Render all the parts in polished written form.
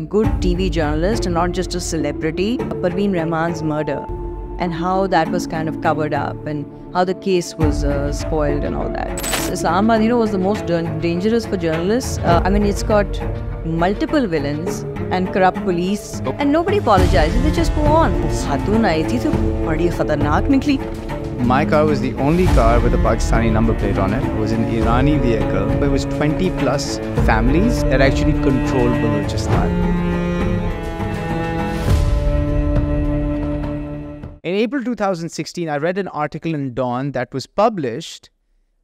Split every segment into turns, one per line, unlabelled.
good TV journalist and not just a celebrity. Parveen Rahman's murder and how that was kind of covered up and how the case was spoiled and all that. Islamabad, was the most dangerous for journalists. It's got multiple villains and corrupt police and nobody apologizes. They just go on. Khatun aayi thi to badi khatarnak nikli.
My car was the only car with a Pakistani number plate on it. It was an Irani vehicle. It was 20 plus families that actually controlled Balochistan. In April 2016, I read an article in Dawn that was published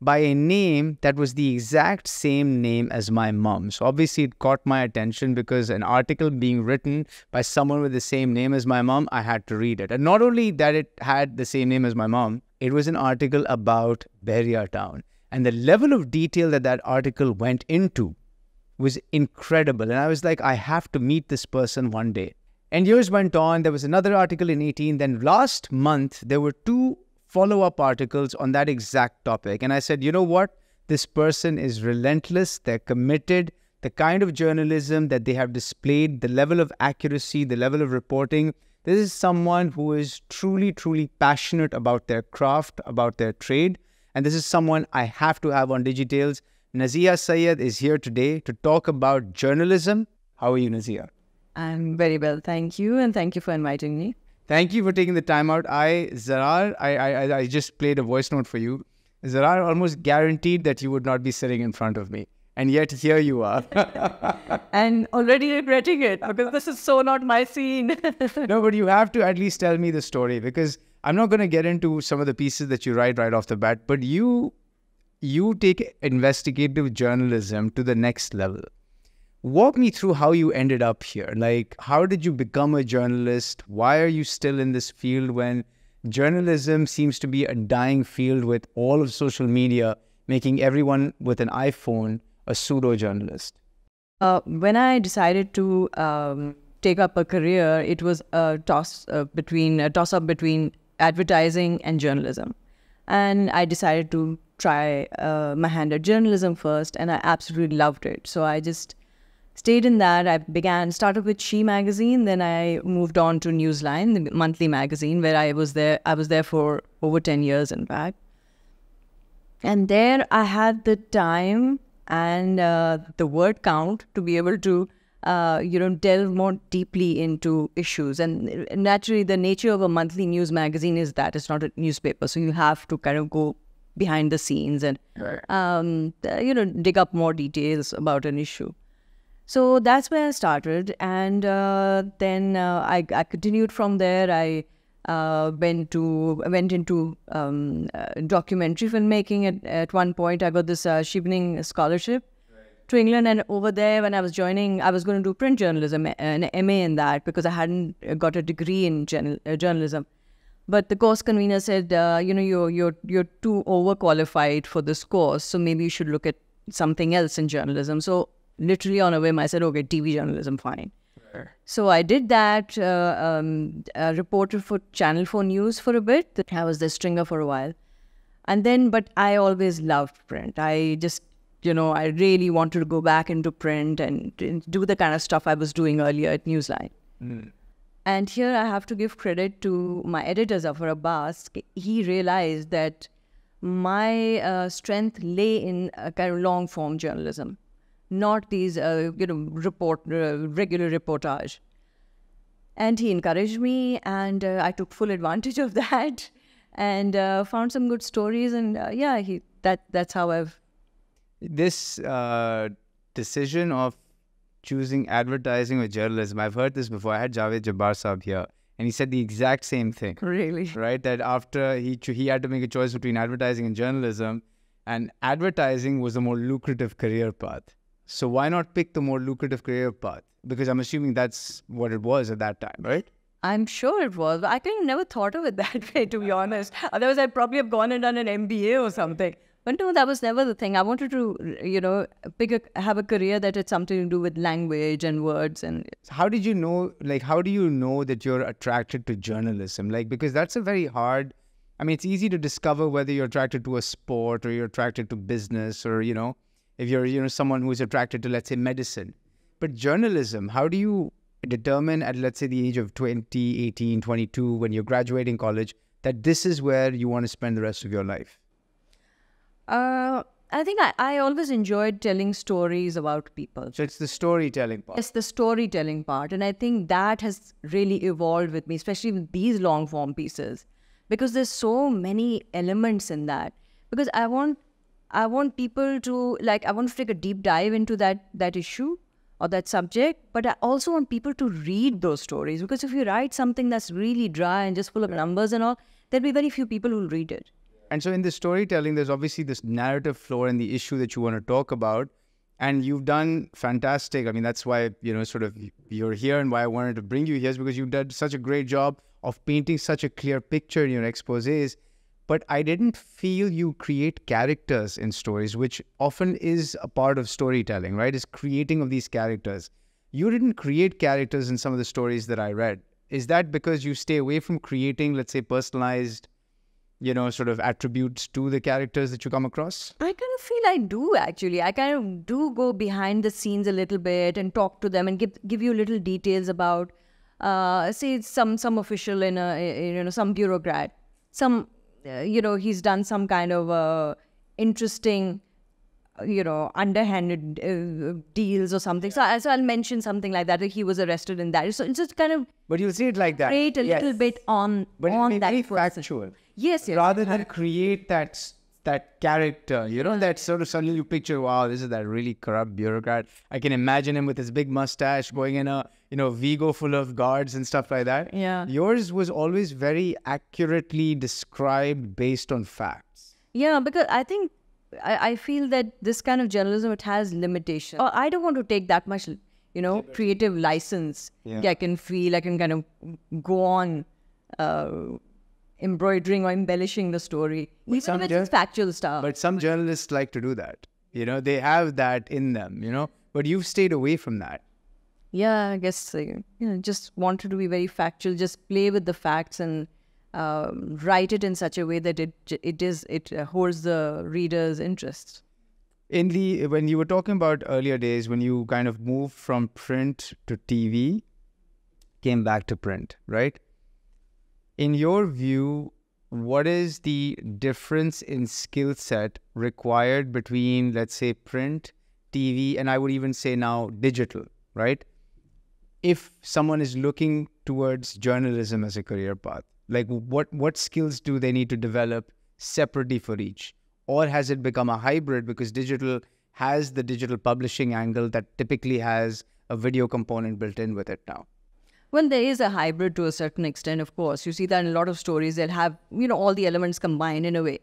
by a name that was the exact same name as my mom. So obviously it caught my attention because an article being written by someone with the same name as my mom, I had to read it. And not only that it had the same name as my mom, it was an article about Bahria town. And the level of detail that that article went into was incredible. And I was like, I have to meet this person one day. And years went on. There was another article in 18. Then last month, there were 2 follow-up articles on that exact topic. And I said, you know what? This person is relentless. They're committed. The kind of journalism that they have displayed, the level of accuracy, the level of reporting. This is someone who is truly, truly passionate about their craft, about their trade. And this is someone I have to have on DigiTales. Naziha Syed is here today to talk about journalism. How are you, Naziha?
I'm very well, thank you. And thank you for inviting me.
Thank you for taking the time out. I just played a voice note for you. Zarar almost guaranteed that you would not be sitting in front of me. And yet here you are.
And already regretting it because this is so not my scene.
No, but you have to at least tell me the story because I'm not going to get into some of the pieces that you write right off the bat, but you take investigative journalism to the next level. Walk me through how you ended up here. Like, how did you become a journalist? Why are you still in this field when journalism seems to be a dying field with all of social media making everyone with an iPhone a pseudo-journalist?
When I decided to take up a career, it was a toss-up between advertising and journalism. And I decided to try my hand at journalism first, and I absolutely loved it. So I just stayed in that. I started with She magazine, then I moved on to Newsline, the monthly magazine, where I was there for over 10 years, in fact. And there I had the time and the word count to be able to, delve more deeply into issues. And naturally, the nature of a monthly news magazine is that it's not a newspaper. So you have to kind of go behind the scenes and, dig up more details about an issue. So that's where I started, and then I continued from there. I went into documentary filmmaking. At one point, I got this Shivning scholarship to England, and over there, when I was joining, I was going to do print journalism, an MA in that, because I hadn't got a degree in journalism. But the course convener said, you're too overqualified for this course, so maybe you should look at something else in journalism. So literally on a whim, I said, okay, TV journalism, fine. Sure. So I did that, reported for Channel 4 News for a bit. I was the stringer for a while. And then, but I always loved print. I just, I really wanted to go back into print and do the kind of stuff I was doing earlier at Newsline. Mm. And here I have to give credit to my editor, Zafar Abbas. He realized that my strength lay in a kind of long-form journalism, not these, regular reportage. And he encouraged me, and I took full advantage of that, and found some good stories. And that's how I've.
This decision of choosing advertising or journalism, I've heard this before. I had Javed Jabbar Saab here, and he said the exact same thing.
Really?
Right? That after he had to make a choice between advertising and journalism, and advertising was a more lucrative career path. So why not pick the more lucrative career path? Because I'm assuming that's what it was at that time, right?
I'm sure it was. But I kind of never thought of it that way, to be honest. Otherwise, I'd probably have gone and done an MBA or something. But no, that was never the thing. I wanted to, have a career that had something to do with language and words. And
how did you know, how do you know that you're attracted to journalism? Because that's a very hard, it's easy to discover whether you're attracted to a sport or you're attracted to business or, if you're, someone who's attracted to, let's say, medicine. But journalism, how do you determine at, let's say, the age of 20, 18, 22, when you're graduating college, that this is where you want to spend the rest of your life?
I think I always enjoyed telling stories about people.
So it's the storytelling part.
Yes, the storytelling part. And I think that has really evolved with me, especially with these long form pieces, because there's so many elements in that. Because I want people to, like, I want to take a deep dive into that issue or that subject, but I also want people to read those stories. Because if you write something that's really dry and just full of numbers and all, there'll be very few people who'll read it.
And so in the storytelling, there's obviously this narrative flow and the issue that you want to talk about. And you've done fantastic. I mean, that's why, sort of you're here, and why I wanted to bring you here is because you did such a great job of painting such a clear picture in your exposés. But I didn't feel you create characters in stories, which often is a part of storytelling, right? Is creating of these characters. You didn't create characters in some of the stories that I read. Is that because you stay away from creating, let's say, personalized, sort of attributes to the characters that you come across?
I kind of feel I do, actually. I kind of do go behind the scenes a little bit and talk to them and give you little details about, say, some official in some bureaucrat, he's done some kind of interesting, underhanded deals or something. So I'll mention something like that. Like he was arrested in that. So it's just kind of.
But you'll see it like that.
Create a little bit on that
very
person.
Factual.
Yes.
Rather than create that character, that sort of suddenly you picture, wow, this is that really corrupt bureaucrat. I can imagine him with his big mustache going in a, Vigo full of guards and stuff like that.
Yeah.
Yours was always very accurately described based on facts.
Yeah, because I think I feel that this kind of journalism, it has limitations. Or I don't want to take that much, creative license.
Yeah.
I can kind of go on embroidering or embellishing the story. Even if it's factual stuff.
But some journalists like to do that. They have that in them, But you've stayed away from that.
Yeah, I guess, just wanted to be very factual, just play with the facts and write it in such a way that it holds the reader's interest.
When you were talking about earlier days, when you kind of moved from print to TV, came back to print, right? In your view, what is the difference in skill set required between, let's say, print, TV, and I would even say now digital, right? If someone is looking towards journalism as a career path, like what skills do they need to develop separately for each? Or has it become a hybrid because digital has the digital publishing angle that typically has a video component built in with it now?
Well, there is a hybrid to a certain extent, of course. You see that in a lot of stories, they'll have, all the elements combined in a way.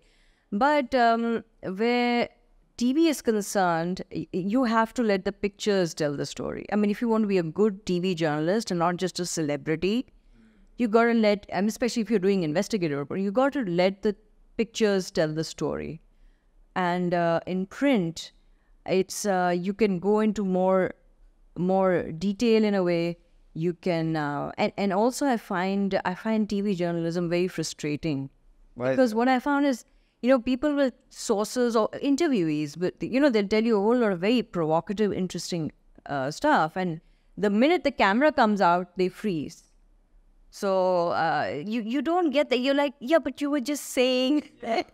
But where TV is concerned, you have to let the pictures tell the story. I mean, if you want to be a good TV journalist and not just a celebrity, you got to let, and especially if you're doing investigative reporting, you got to let the pictures tell the story. And in print, it's you can go into more detail in a way. You can, and also I find TV journalism very frustrating.
Why?
Because what I found is, people with sources or interviewees, but they'll tell you a whole lot of very provocative, interesting stuff, and the minute the camera comes out, they freeze. So you don't get that. You're like, yeah, but you were just saying,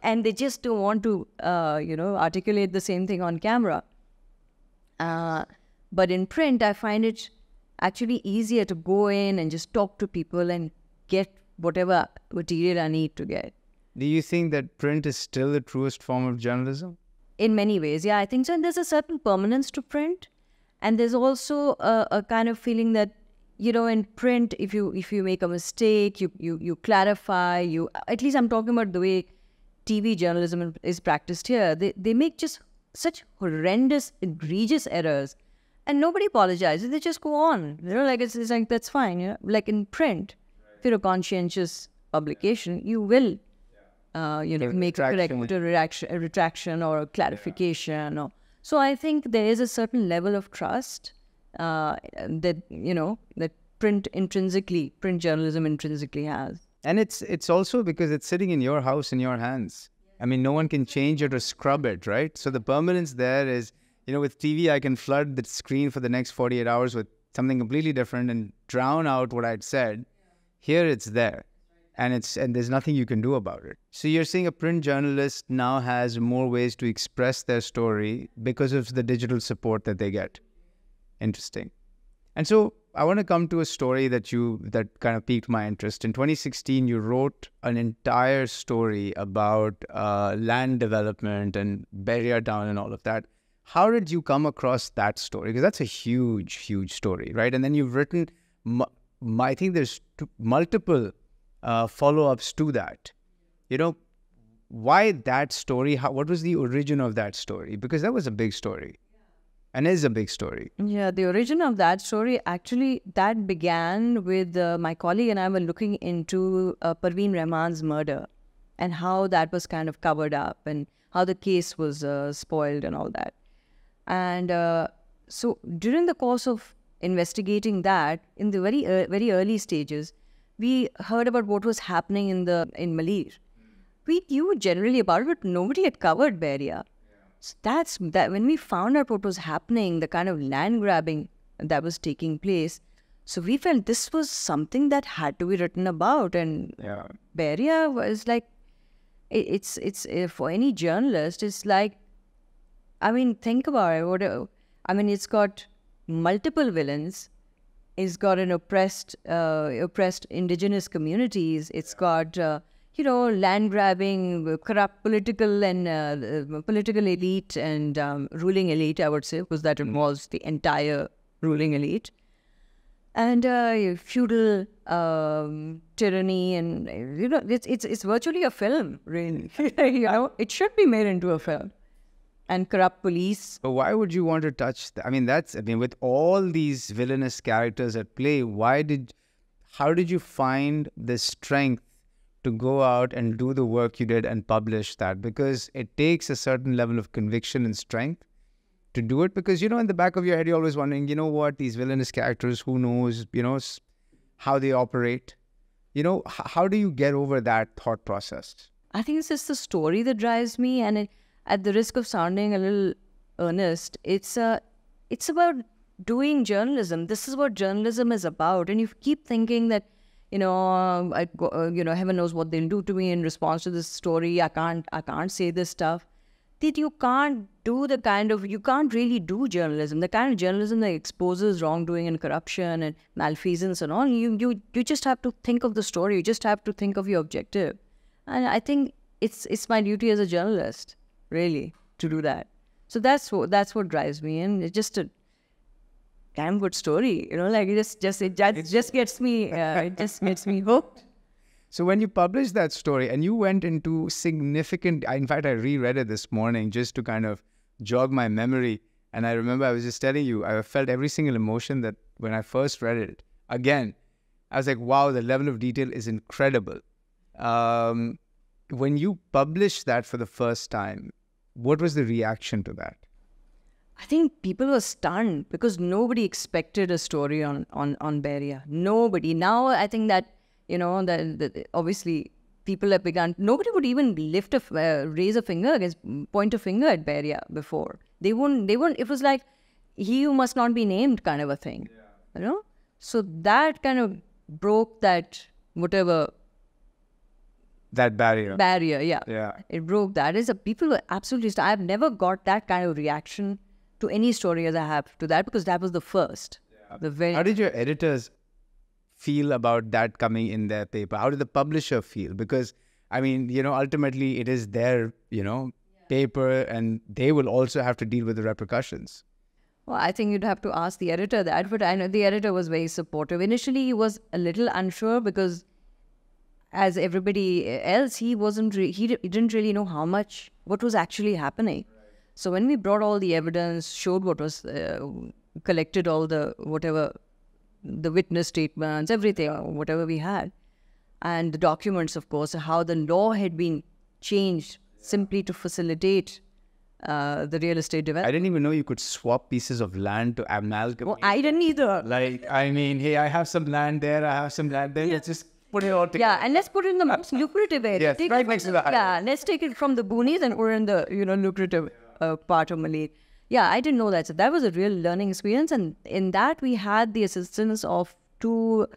and they just don't want to, articulate the same thing on camera. But in print, I find it actually easier to go in and just talk to people and get whatever material I need to get.
Do you think that print is still the truest form of journalism?
In many ways, yeah, I think so. And there's a certain permanence to print. And there's also a kind of feeling that, in print, if you make a mistake, you clarify, at least I'm talking about the way TV journalism is practiced here. They make just such horrendous, egregious errors. And nobody apologizes. They just go on. It's like, that's fine. Like in print, if you're a conscientious publication, you will, make a retraction or a clarification. Yeah. So I think there is a certain level of trust that print journalism intrinsically has.
And it's also because it's sitting in your house, in your hands. I mean, no one can change it or scrub it, right? So the permanence there is with TV, I can flood the screen for the next 48 hours with something completely different and drown out what I'd said. Here it's there. And there's nothing you can do about it. So you're saying a print journalist now has more ways to express their story because of the digital support that they get. Interesting. And so I want to come to a story that kind of piqued my interest. In 2016, you wrote an entire story about land development and Bahria town and all of that. How did you come across that story? Because that's a huge, huge story, right? And then you've written, I think there's multiple follow-ups to that. Why that story? What was the origin of that story? Because that was a big story. And is a big story.
Yeah, the origin of that story, actually, that began with my colleague and I were looking into Parveen Rahman's murder and how that was kind of covered up and how the case was spoiled and all that. And so during the course of investigating that, in the very early stages, we heard about what was happening in Malir. We knew generally about it, but nobody had covered Bahria. So that's when we found out what was happening, the kind of land grabbing that was taking place. So we felt this was something that had to be written about. And Bahria was like, it's for any journalist, it's like, I mean, think about it. It's got multiple villains. It's got an oppressed indigenous communities. It's got land grabbing, corrupt political elite and ruling elite, I would say, because that involves the entire ruling elite. And feudal tyranny, and it's virtually a film, really. It should be made into a film. And corrupt police.
But why would you want to touch that? With all these villainous characters at play, how did you find the strength to go out and do the work you did and publish that? Because it takes a certain level of conviction and strength to do it. Because, in the back of your head, you're always wondering, these villainous characters, who knows, how they operate. How do you get over that thought process?
I think it's just the story that drives me. And at the risk of sounding a little earnest, it's about doing journalism. This is what journalism is about. And you keep thinking that, heaven knows what they'll do to me in response to this story. I can't say this stuff. That you can't really do journalism. The kind of journalism that exposes wrongdoing and corruption and malfeasance and all. You just have to think of the story. You just have to think of your objective. And I think it's my duty as a journalist, really, to do that. So that's what drives me, and it's just a damn good story, it just gets me hooked.
So when you published that story and you went into significant, in fact, I reread it this morning just to kind of jog my memory, and I remember I was just telling you, I felt every single emotion that when I first read it. Again, I was like, wow, the level of detail is incredible. When you published that for the first time, what was the reaction to that?
I think people were stunned because nobody expected a story on Bahria. Nobody. Now I think that, obviously people have begun, nobody would even raise a finger point a finger at Bahria before. They wouldn't, it was like, he who must not be named kind of a thing, So that kind of broke that,
that barrier.
Yeah. It broke that. People were absolutely, I've never got that kind of reaction to any story as I have to that, because that was the first.
Yeah. How did your editors feel about that coming in their paper? How did the publisher feel? Because, ultimately it is their, paper, and they will also have to deal with the repercussions.
Well, I think you'd have to ask the editor that, but I know the editor was very supportive. Initially, he was a little unsure because, as everybody else, he didn't really know what was actually happening. Right. So when we brought all the evidence, showed what was collected, all the witness statements, everything, whatever we had, and the documents, of course, how the law had been changed simply to facilitate the real estate development.
I didn't even know you could swap pieces of land to amalgamate.
Well, I didn't either.
Hey, I have some land there, I have some land there. Yeah. Let's just put it all together.
Yeah, and let's put it in the most lucrative area.
Yes, right next to the highway.
Yeah, let's take it from the boonies and put it in the lucrative part of Malay. Yeah, I didn't know that. So that was a real learning experience. And in that, we had the assistance of two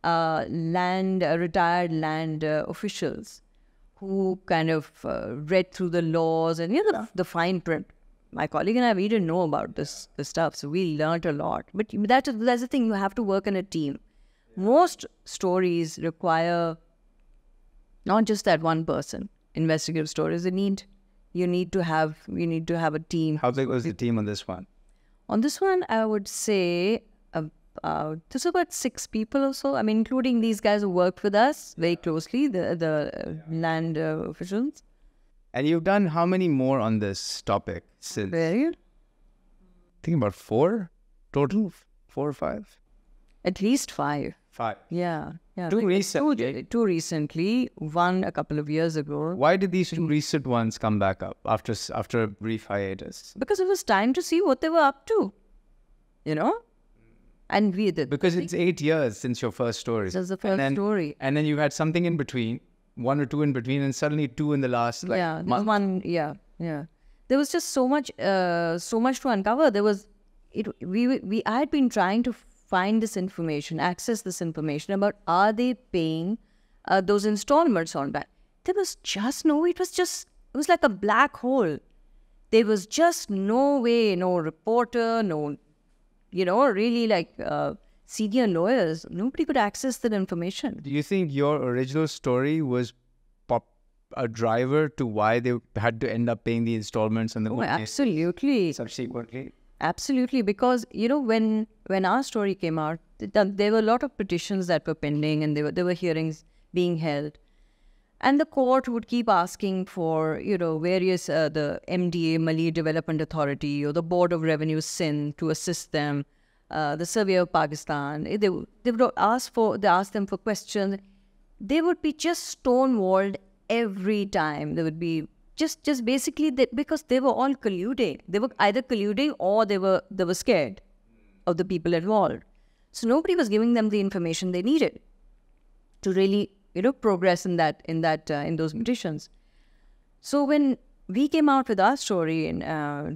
retired land officials who kind of read through the laws and the fine print. My colleague and I, we didn't know about this stuff, so we learned a lot. But that's the thing, you have to work in a team. Most stories require not just that one person. Investigative stories, you need to have a team.
How big was the team on this one?
On this one, I would say this was about 6 people or so. I mean, including these guys who worked with us very closely, the land officials.
And you've done how many more on this topic since?
Very.
I think about 4 total, 4 or 5.
At least 5.
5.
Yeah.
2 recently.
2 recently. 1 a couple of years ago.
Why did these 2 recent ones come back up after a brief hiatus?
Because it was time to see what they were up to. And
because it's 8 years since your first story.
This is the first story.
And then you had something in between, 1 or 2 in between, and suddenly 2 in the last month.
One. Yeah. There was just so much to uncover. I had been trying to find this information, access this information about are they paying those installments on that. There was just no way. It was like a black hole. There was just no way, no reporter, no, really like senior lawyers. Nobody could access that information.
Do you think your original story was a driver to why they had to end up paying the installments and the
money? Absolutely.
Subsequently?
Absolutely, because when our story came out, there were a lot of petitions that were pending, and there were hearings being held, and the court would keep asking for various the MDA, Malay Development Authority, or the Board of Revenue Sindh to assist them, the Surveyor of Pakistan. They would ask them for questions. They would be just stonewalled every time. They would be just basically because they were all colluding. They were either colluding or they were scared of the people involved. So nobody was giving them the information they needed to really progress in those petitions. So when we came out with our story in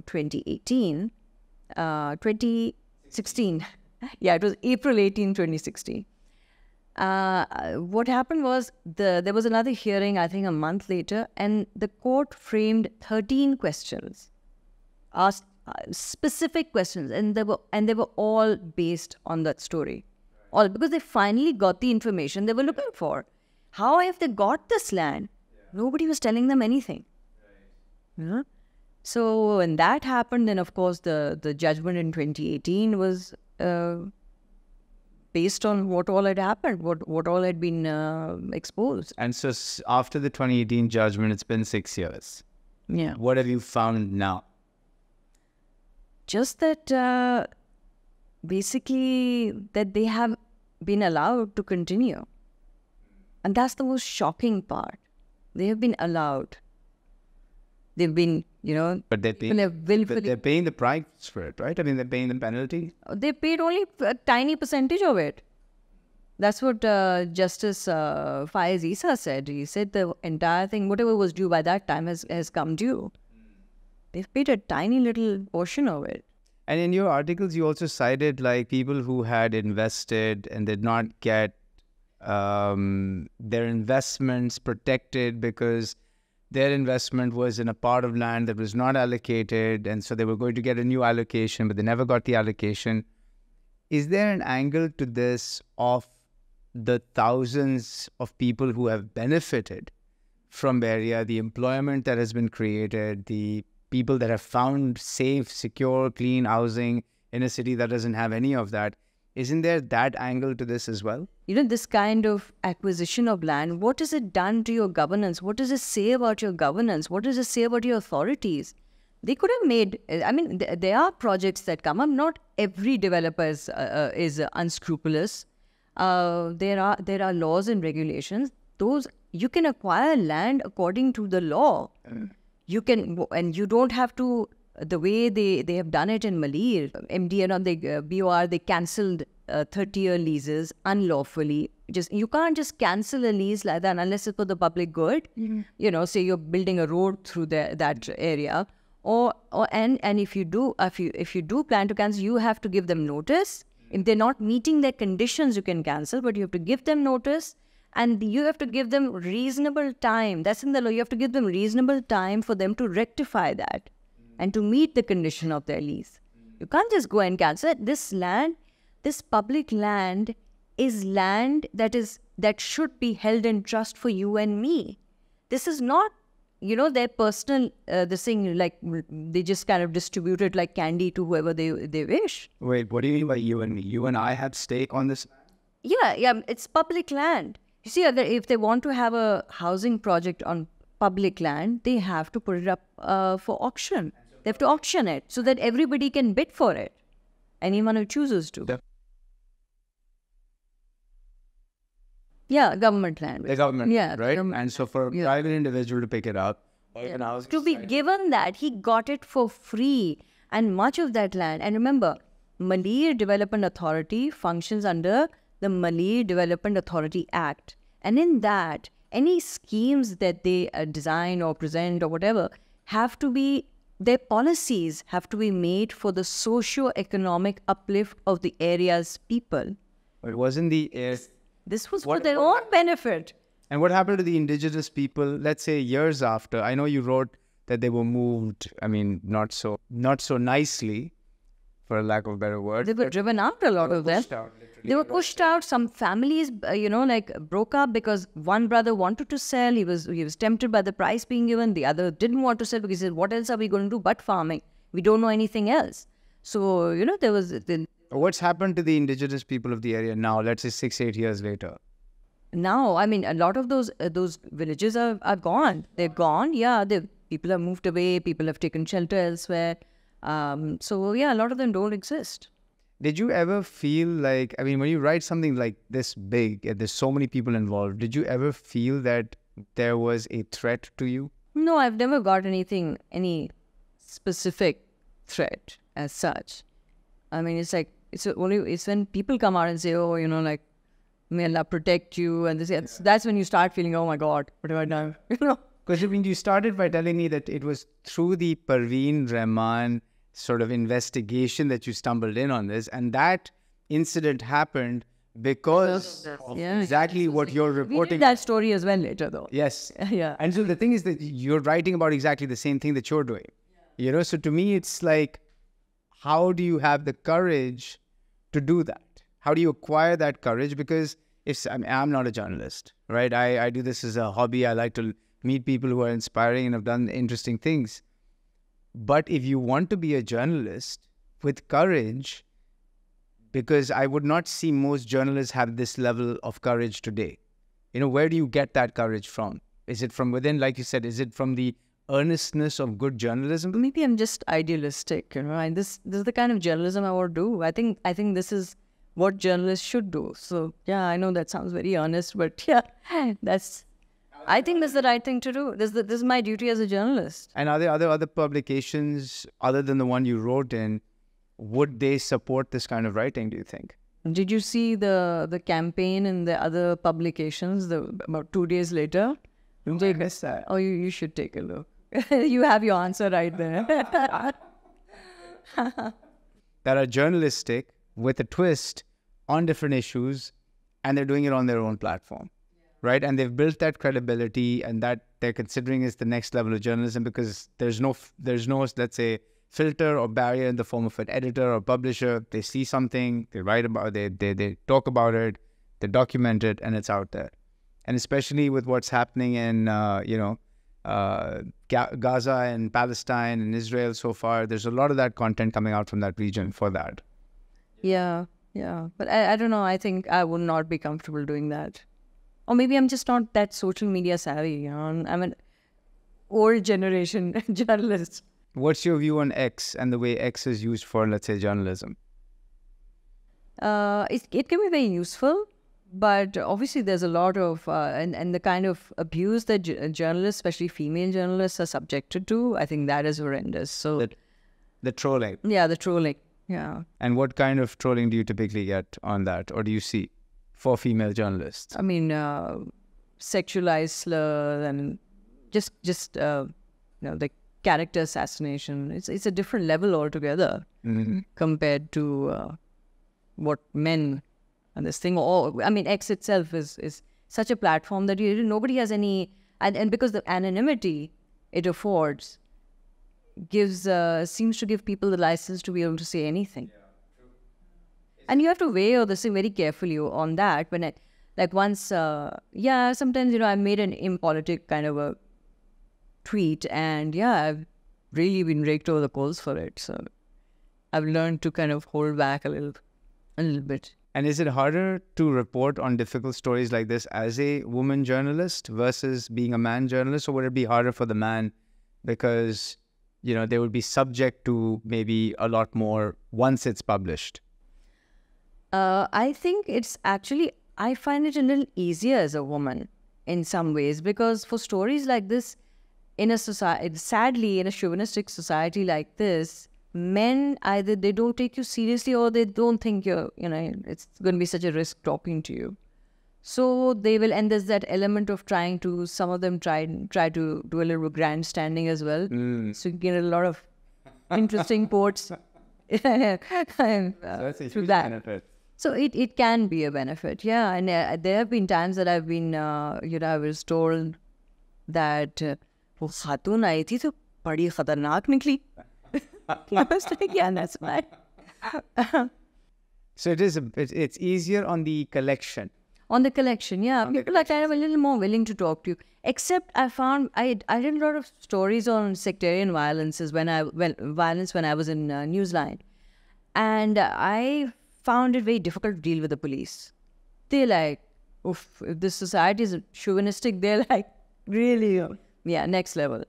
2016, yeah, it was April 18, 2016. What happened was there was another hearing, I think a month later, and the court framed 13 questions, asked specific questions, and they were all based on that story, all because they finally got the information they were looking for. How have they got this land? Nobody was telling them anything. So when that happened, then of course the judgment in 2018 was based on what all had happened, what all had been exposed.
And so after the 2018 judgment, it's been 6 years.
Yeah.
What have you found now?
Just that basically that they have been allowed to continue. And that's the most shocking part. They have been allowed. They've been,
But they're paying the price for it, right? I mean, they're paying the penalty.
They paid only a tiny percentage of it. That's what Justice Faiz Issa said. He said the entire thing, whatever was due by that time, has come due. They've paid a tiny little portion of it.
And in your articles, you also cited people who had invested and did not get their investments protected because their investment was in a part of land that was not allocated, and so they were going to get a new allocation, but they never got the allocation. Is there an angle to this of the thousands of people who have benefited from Bahria, the employment that has been created, the people that have found safe, secure, clean housing in a city that doesn't have any of that? Isn't there that angle to this as well?
This kind of acquisition of land, what has it done to your governance? What does it say about your governance? What does it say about your authorities? They could have made, there are projects that come up. Not every developer is unscrupulous. There are laws and regulations. You can acquire land according to the law. You can, and you don't have to. The way they have done it in Malay, MD and on the BOR, they cancelled 30-year leases unlawfully. You can't just cancel a lease like that unless it's for the public good. Say you're building a road through that area, And if you do plan to cancel, you have to give them notice. If they're not meeting their conditions, you can cancel, but you have to give them notice, and you have to give them reasonable time. That's in the law. You have to give them reasonable time for them to rectify that and to meet the condition of their lease. You can't just go and cancel it. This public land is land that should be held in trust for you and me. This is not, their personal, this thing, like they just kind of distribute it like candy to whoever they wish.
Wait, what do you mean by you and me? You and I have stake on this?
Yeah, it's public land. You see, if they want to have a housing project on public land, they have to put it up for auction. They have to auction it so that everybody can bid for it. Anyone who chooses to. Yeah, government land.
The government,
yeah,
right?
Government.
And so for a private individual to pick it up,
to be given that, he got it for free. And much of that land, and remember, Malay Development Authority functions under the Malay Development Authority Act. And in that, any schemes that they design or present or whatever their policies have to be made for the socio-economic uplift of the area's people.
It wasn't
This was for their own benefit.
And what happened to the indigenous people, let's say years after? I know you wrote that they were moved, not so nicely, for lack of a better word.
They were driven out, a lot of them. They were pushed out. Some families, broke up because one brother wanted to sell. He was tempted by the price being given. The other didn't want to sell because he said, what else are we going to do but farming? We don't know anything else. So, there was...
What's happened to the indigenous people of the area now, let's say 6-8 years later?
Now, a lot of those villages are gone. They're gone. Yeah, people have moved away. People have taken shelter elsewhere. A lot of them don't exist.
Did you ever feel like, when you write something like this big, and there's so many people involved, did you ever feel that there was a threat to you?
No, I've never got any specific threat as such. It's when people come out and say, may Allah protect you, and that's when you start feeling, oh my God, what have I done?
Because you started by telling me that it was through the Parveen Rahman sort of investigation that you stumbled in on this, and that incident happened because of exactly what you're reporting.
We did that story as well later, though.
Yes.
Yeah.
And so the thing is that you're writing about exactly the same thing that you're doing. So to me, it's like, how do you have the courage to do that? How do you acquire that courage? Because I'm not a journalist, right? I do this as a hobby. I like to meet people who are inspiring and have done interesting things. But if you want to be a journalist with courage, because I would not see most journalists have this level of courage today. Where do you get that courage from? Is it from within, like you said? Is it from the earnestness of good journalism?
Maybe I'm just idealistic, and this is the kind of journalism I want to do. I think this is what journalists should do. So yeah, I know that sounds very earnest, but yeah, I think that's the right thing to do. This is my duty as a journalist.
And are there other publications other than the one you wrote in? Would they support this kind of writing, do you think?
Did you see the campaign in the other publications about 2 days later?
I missed that.
Oh, you should take a look. You have your answer right there.
That are journalistic with a twist on different issues, and they're doing it on their own platform, right? And they've built that credibility, and that they're considering is the next level of journalism, because there's no let's say filter or barrier in the form of an editor or publisher. They see something, they write about it, they talk about it, they document it, and it's out there. And especially with what's happening in Gaza and Palestine and Israel so far, there's a lot of that content coming out from that region for that.
Yeah. But I don't know. I think I would not be comfortable doing that. Or maybe I'm just not that social media savvy. I'm an old generation journalist.
What's your view on X and the way X is used for, let's say, journalism?
It can be very useful. But obviously there's a lot of, and the kind of abuse that journalists, especially female journalists, are subjected to, I think that is horrendous. So
the trolling.
Yeah, the trolling. Yeah.
And what kind of trolling do you typically get on that, or do you see for female journalists?
Sexualized slurs and just like character assassination. It's a different level altogether compared to what men and this thing. I mean, X itself is such a platform that nobody has any, and because the anonymity it affords seems to give people the license to be able to say anything. And you have to weigh all this thing very carefully on that. When sometimes, I made an impolitic kind of a tweet, and I've really been raked over the coals for it. So I've learned to kind of hold back a little bit.
And is it harder to report on difficult stories like this as a woman journalist versus being a man journalist, or would it be harder for the man because, they would be subject to maybe a lot more once it's published?
I think it's actually, I find it a little easier as a woman in some ways, because for stories like this, in a society, sadly, in a chauvinistic society like this, men either they don't take you seriously or they don't think it's going to be such a risk talking to you. So they will, and there's that element of some of them try to do a little grandstanding as well. So you get a lot of interesting quotes
That's a huge benefit.
So it can be a benefit, yeah. And there have been times that I've been, I was told that वो खातून आई थी तो बड़ी खतरनाक निकली. I was like, yeah, that's fine.
So it's easier on the collection.
On the collection, yeah. People are kind of a little more willing to talk to you. Except I found I did a lot of stories on sectarian violences when I was in Newsline, and I found it very difficult to deal with the police. They're like, oof, if this society is chauvinistic, they're like, really, next level.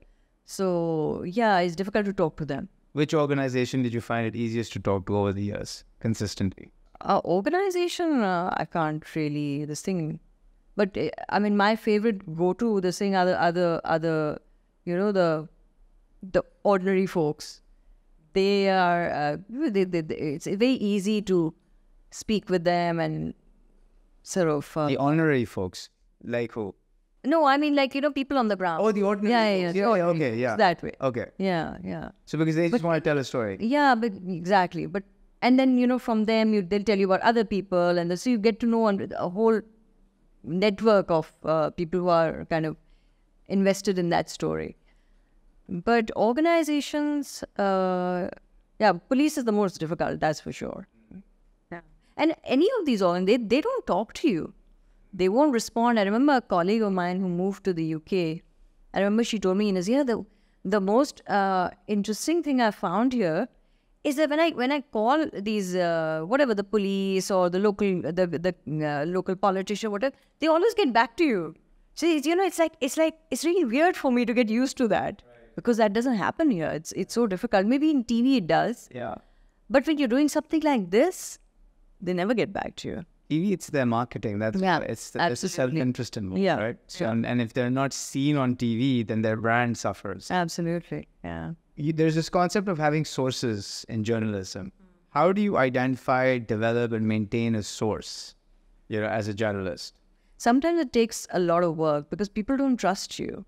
So it's difficult to talk to them.
Which organization did you find it easiest to talk to over the years consistently?
Organization, I can't really this thing, but I mean, my favorite go-to this thing are the ordinary folks. They are it's very easy to speak with them and sort of
the honorary folks, like who?
No, I mean people on the ground.
Oh, the ordinary folks.
Yeah,
okay, yeah.
That way.
Okay.
Yeah.
So because they just want to tell a story.
Yeah, but exactly. But and then from them they'll tell you about other people, and so you get to know a whole network of people who are kind of invested in that story. But organizations, police is the most difficult, that's for sure. Yeah. And any of these they don't talk to you. They won't respond. I remember a colleague of mine who moved to the UK. I remember she told me, Naziha, the most interesting thing I found here is that when I call these the police or the local politician, whatever, they always get back to you. So it's really weird for me to get used to that, because that doesn't happen here. It's so difficult. Maybe in TV it does.
Yeah.
But when you're doing something like this, they never get back to you.
TV, it's their marketing. There's a self-interest involved, right? So, and if they're not seen on TV, then their brand suffers.
Absolutely, yeah.
There's this concept of having sources in journalism. How do you identify, develop, and maintain a source, as a journalist?
Sometimes it takes a lot of work because people don't trust you.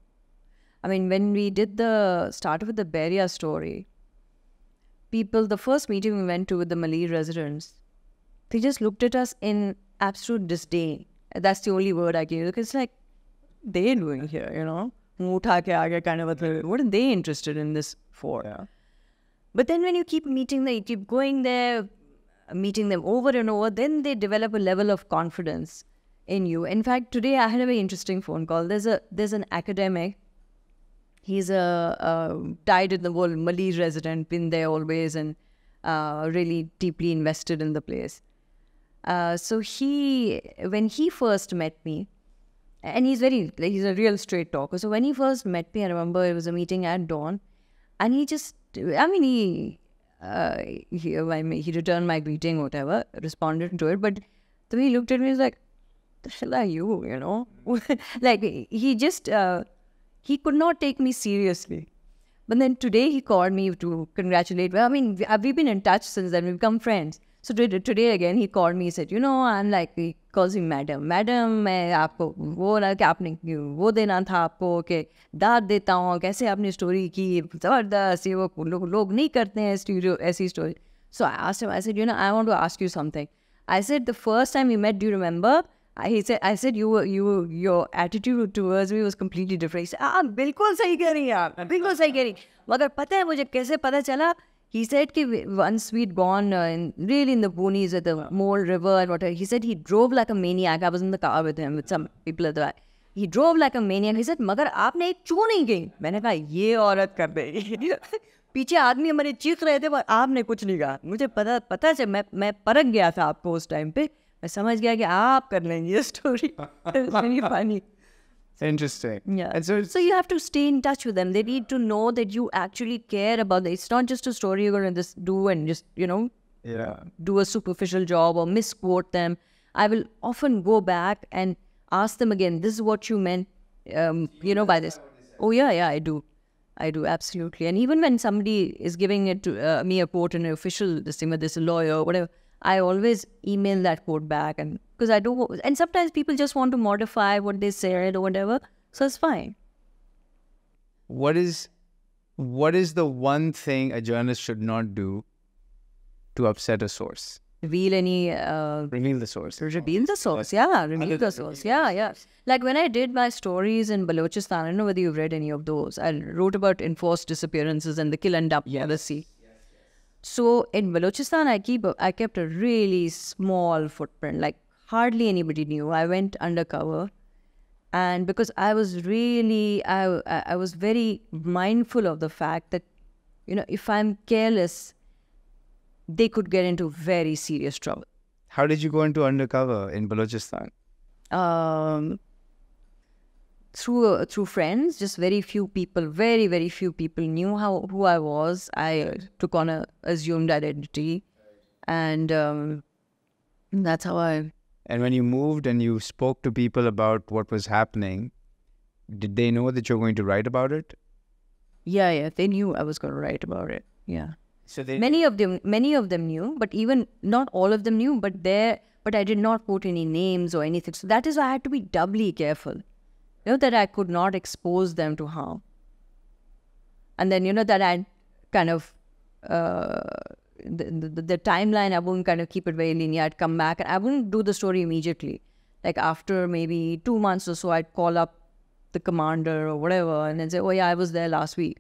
I mean, when we started with the Bahria story, the first meeting we went to with the Malay residents, they just looked at us in absolute disdain. That's the only word I can use. It's like, they're doing here, Mutha ke aage kind of a thing. What are they interested in this for?
Yeah.
But then when you keep meeting them, you keep going there, meeting them over and over, then they develop a level of confidence in you. In fact, today I had a very interesting phone call. There's an academic. He's died in the world, Malay resident, been there always, and really deeply invested in the place. So when he first met me, and he's a real straight talker. So when he first met me, I remember it was a meeting at dawn, and he returned my greeting, whatever, responded to it. But then he looked at me, he was like, "The hell are you?" Like he just he could not take me seriously. But then today he called me to congratulate. Well, I mean, we've been in touch since then. We've become friends. So today again, he called me, he said, I'm like, he calls me madam. Madam, मैं आपको वो ना कि आपने वो देना था आपको कि दाद देता हूँ, कैसे आपने स्टोरी की, ज़बरदस्त, ये वो लोग नहीं करते हैं ऐसी story. So I asked him, I said, I want to ask you something. I said, the first time we met, do you remember? I said, your attitude towards me was completely different. He said, बिल्कुल सही कह रही हैं आप, बिल्कुल सही कह रही. मगर पता है मुझे कैसे पता चला? He said that once we'd gone really in the boonies at the Mole River and whatever, he said he drove like a maniac. I was in the car with him, with some people at the back. He drove like a maniac. He said, मगर आपने एक चू नहीं की. मैंने कहा, ये औरत कर देगी. पीछे आदमी हमारे चीख रहे थे पर आपने कुछ नहीं कहा. मुझे पता चल मैं परख गया था आपको उस टाइम पे. मैं समझ गया कि आप कर लेंगे ये story. It's really funny.
Interesting.
Yeah.
And
So you have to stay in touch with them. They need to know that you actually care about it. It's not just a story you're going to just do and just, do a superficial job or misquote them. I will often go back and ask them again, this is what you meant, by this. Oh, yeah, I do. Absolutely. And even when somebody is giving it to me a quote in an official, this lawyer or whatever, I always email that quote back, and because I do, and sometimes people just want to modify what they said or whatever, so it's fine.
what is the one thing a journalist should not do to upset a source?
Reveal any...
Reveal the source.
Reveal the source, yeah. Reveal the source, yeah. Like when I did my stories in Balochistan, I don't know whether you've read any of those. I wrote about enforced disappearances and the kill and dump policy. So in Balochistan, I kept a really small footprint, like hardly anybody knew. I went undercover, and because I was really, I was very mindful of the fact that, if I'm careless, they could get into very serious trouble.
How did you go into undercover in Balochistan?
Through friends, just very few people, very, very few people knew who I was. I took on a assumed identity, and that's how I...
And when you moved and you spoke to people about what was happening, did they know that you're going to write about it?
Yeah, they knew I was going to write about it. Yeah.
So
many of them knew, but even not all of them knew. But I did not quote any names or anything. So that is why I had to be doubly careful. That I could not expose them to harm. And then, that I kind of, the timeline, I wouldn't kind of keep it very linear. I'd come back and I wouldn't do the story immediately. Like after maybe 2 months or so, I'd call up the commander or whatever and then say, oh yeah, I was there last week.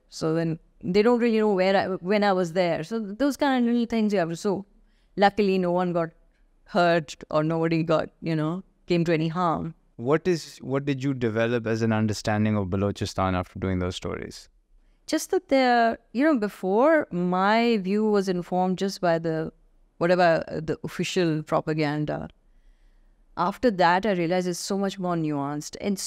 So then they don't really know when I was there. So those kind of little things you have to do. Luckily, no one got hurt or nobody got, came to any harm.
What did you develop as an understanding of Balochistan after doing those stories?
Just that before my view was informed just by the official propaganda. After that, I realized it's so much more nuanced and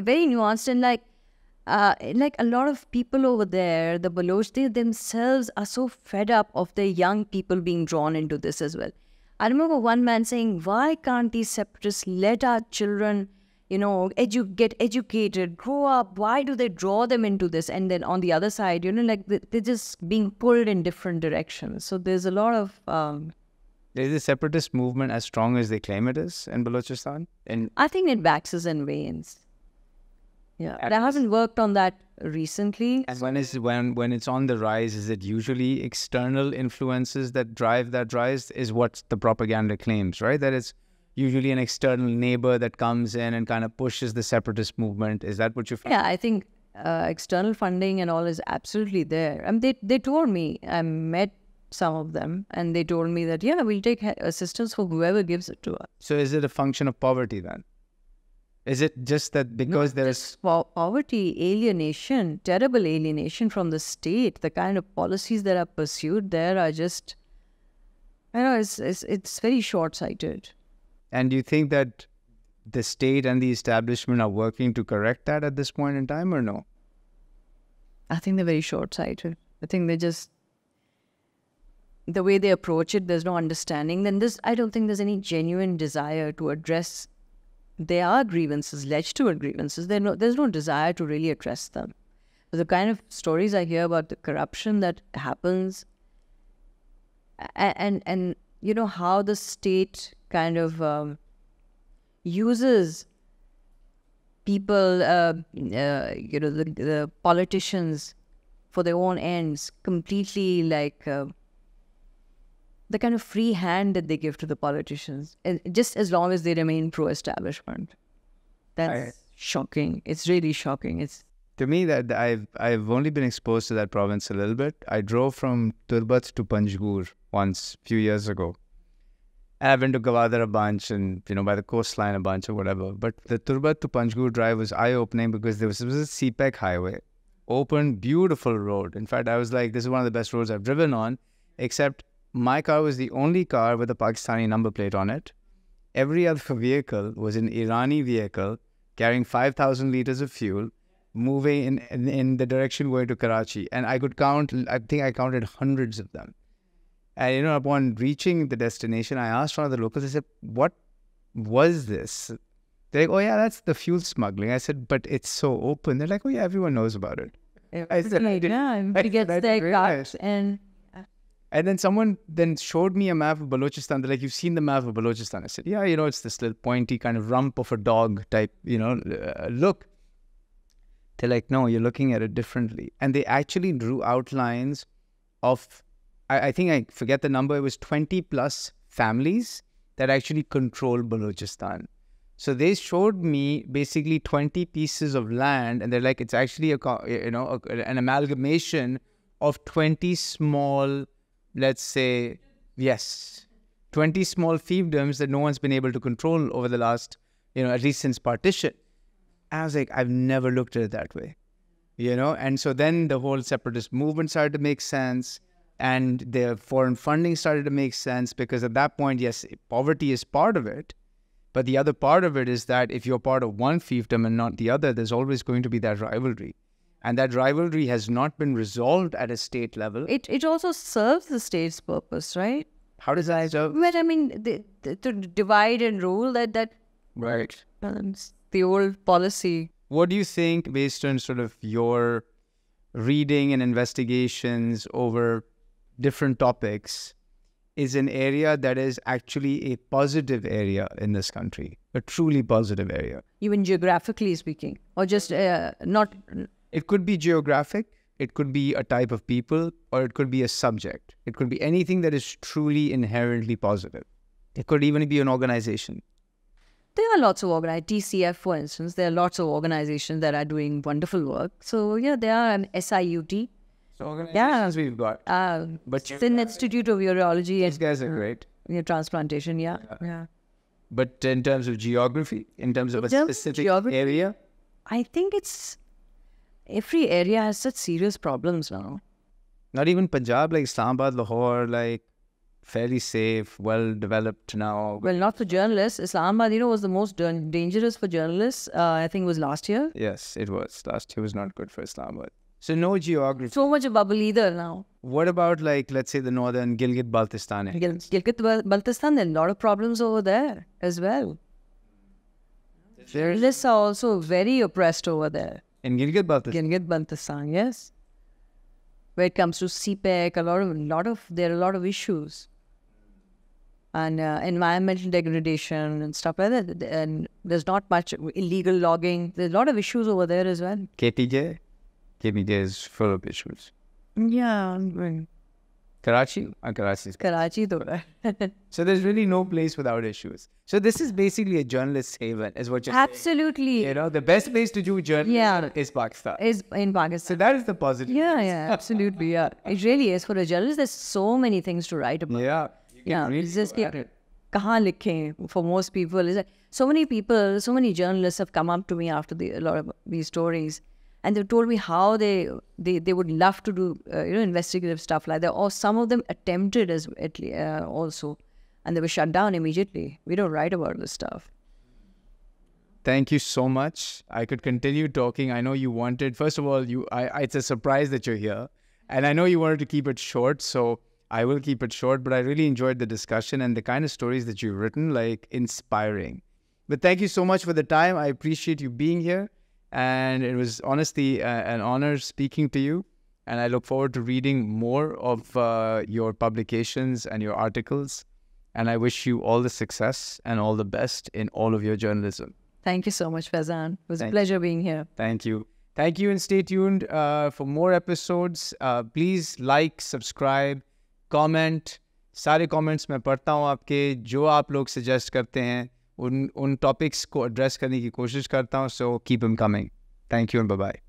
very nuanced, and like a lot of people over there, the Baloch, they themselves are so fed up of the young people being drawn into this as well. I remember one man saying, why can't these separatists let our children, get educated, grow up? Why do they draw them into this? And then on the other side, they're just being pulled in different directions. So there's a lot of...
Is the separatist movement as strong as they claim it is in Balochistan?
I think it waxes and wanes. Yeah, but I haven't worked on that recently.
And when it's on the rise, is it usually external influences that drive that rise? Is what the propaganda claims, right? That it's usually an external neighbor that comes in and kind of pushes the separatist movement. Is that what you find?
Yeah, I think external funding and all is absolutely there. They told me, I met some of them, and they told me that, we'll take assistance for whoever gives it to us.
So is it a function of poverty then? Is it just that because there is...
poverty, alienation, terrible alienation from the state, the kind of policies that are pursued there are just, it's very short-sighted.
And do you think that the state and the establishment are working to correct that at this point in time or no?
I think they're very short-sighted. I think they just... The way they approach it, there's no understanding. Then I don't think there's any genuine desire to address... There are grievances, legitimate grievances. There's no desire to really address them. But the kind of stories I hear about the corruption that happens, and you know how the state kind of uses people, you know, the politicians for their own ends, completely like the kind of free hand that they give to the politicians, and just as long as they remain pro-establishment. That's shocking. It's really shocking. It's
To me, that I've only been exposed to that province a little bit. I drove from Turbat to Panjgur once a few years ago. And I've been to Gwadar a bunch and, you know, by the coastline a bunch or whatever. But the Turbat to Panjgur drive was eye-opening because there was a CPEC highway, open, beautiful road. In fact, I was like, this is one of the best roads I've driven on, except my car was the only car with a Pakistani number plate on it. Every other vehicle was an Irani vehicle carrying 5,000 liters of fuel, moving in the direction going to Karachi. And I could count, I think I counted hundreds of them. And, you know, upon reaching the destination, I asked one of the locals, I said, what was this? They're like, oh, yeah, that's the fuel smuggling. I said, but it's so open. They're like, oh, yeah, everyone knows about it. I said,
he gets their cards and
then someone then showed me a map of Balochistan. They're like, you've seen the map of Balochistan? I said, yeah, you know, it's this little pointy kind of rump of a dog type, you know, look. They're like, no, you're looking at it differently. And they actually drew outlines of, I think I forget the number, it was 20 plus families that actually control Balochistan. So they showed me basically 20 pieces of land, and they're like, it's actually an amalgamation of 20 small, let's say, 20 small fiefdoms that no one's been able to control over the last, you know, at least since partition. I was like, I've never looked at it that way, you know? And so then the whole separatist movement started to make sense, and the foreign funding started to make sense, because at that point, yes, poverty is part of it. But the other part of it is that if you're part of one fiefdom and not the other, there's always going to be that rivalry. And that rivalry has not been resolved at a state level.
it also serves the state's purpose, right?
How does that serve?
Well, I mean, to divide and rule, that
Right.
the old policy.
What do you think, based on sort of your reading and investigations over different topics, is an area that is actually a positive area in this country, a truly positive area?
Even geographically speaking, or just not...
It could be geographic, it could be a type of people, or it could be a subject. It could be anything that is truly inherently positive. It could even be an organization.
There are lots of organizations, TCF for instance, there are lots of organizations that are doing wonderful work. So yeah, there are an SIUT.
So organizations we've got.
But it's an Institute of Urology.
These guys are great.
Transplantation, yeah.
But in terms of geography, in terms of a specific area?
I think every area has such serious problems now.
Not even Punjab, like Islamabad, Lahore, like fairly safe, well developed now.
Well, not for journalists. Islamabad, you know, was the most dangerous for journalists. I think it was last year.
Yes, it was. Last year was not good for Islamabad. So no geography.
So much a bubble either now.
What about, like, let's say the northern Gilgit-Baltistan?
Gilgit-Baltistan, there are a lot of problems over there as well. Journalists are also very oppressed over there.
In Gilgit-Baltistan?
Gilgit-Baltistan, yes. When it comes to CPEC, there are a lot of issues. And environmental degradation and stuff like that. And there's not much illegal logging. There's a lot of issues over there as well.
KPJ? KPJ is full of issues.
Yeah.
Karachi?
Karachi, though.
So there's really no place without issues. So this is basically a journalist's haven, is what you're saying.
Absolutely.
You know, the best place to do journalism is Pakistan.
Is in Pakistan.
So that is the positive.
Yeah, absolutely, yeah. It really is. For a journalist, there's so many things to write about.
Yeah.
It's just kahan likhe for most people. Is so many people, so many journalists have come up to me after a lot of these stories, and they've told me how they would love to do investigative stuff like that, or some of them attempted also, and they were shut down immediately. We don't write about this stuff.
Thank you so much. I could continue talking. I know you wanted, first of all, it's a surprise that you're here, and I know you wanted to keep it short, so I will keep it short, but I really enjoyed the discussion and the kind of stories that you've written, like inspiring. But thank you so much for the time. I appreciate you being here. And it was honestly an honor speaking to you. and I look forward to reading more of your publications and your articles. And I wish you all the success and all the best in all of your journalism.
Thank you so much, Faizan. It was a pleasure being here.
Thank you. Thank you, and stay tuned for more episodes. Please like, subscribe, comment. सारे comments मैं पढ़ता हूँ आपके, जो आप लोग suggest करते हैं उन topics को address करने की कोशिश करता हूँ. So keep them coming. Thank you and bye-bye.